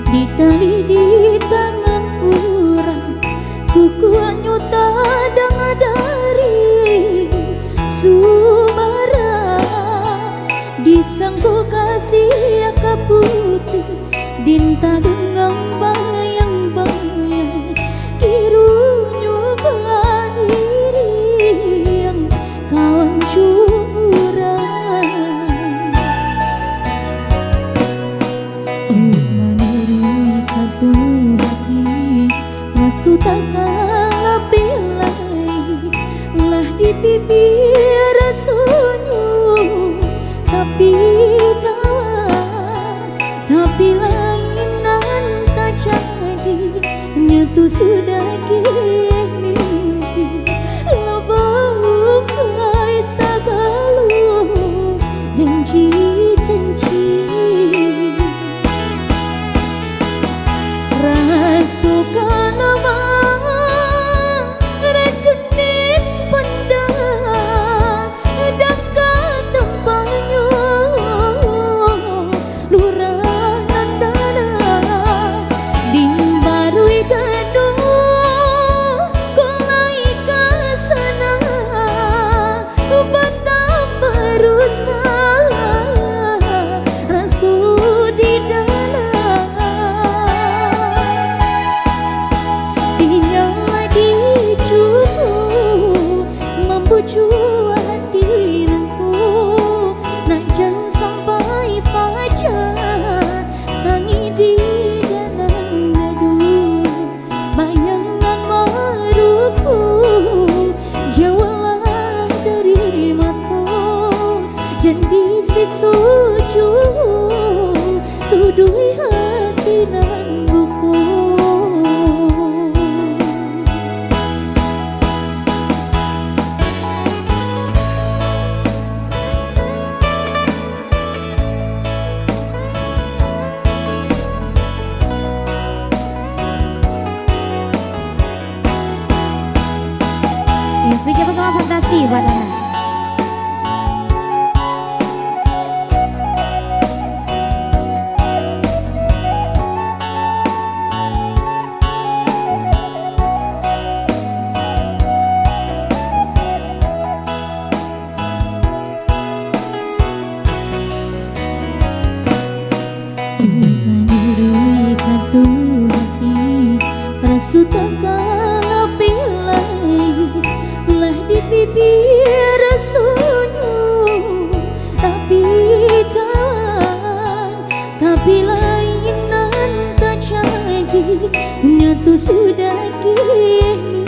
ditali di tangan orang, kuku nyuta danga dari Sumara, disangko kasih ka putih dinta gengang bayang-bayang kirunyu diri yang kawan curang maniri katu hati rasu takkan lebih lagi lah di bibir rasunyu tapi tapi lainan tak jadi nyetu sudah kini lebong kai sagalu janji-janji rasukan abang racunin pendang dan katempanya lurah nandana dimbarui gaduh kulai kasana batam berusaha rasu di dalam tinggal dicutu membucu hati rengku najan sampai pacar tangi di dalam gaduh bayangan maruku jauhlah dari mata jadi si suju sudui hati nan buku speaker bersama fantasi buat anak. Maniri katu hati rasu takkan lebih lagi lah di bibir rasunyu tapi jangan tapi lainan tak jadi nyatu sudah kini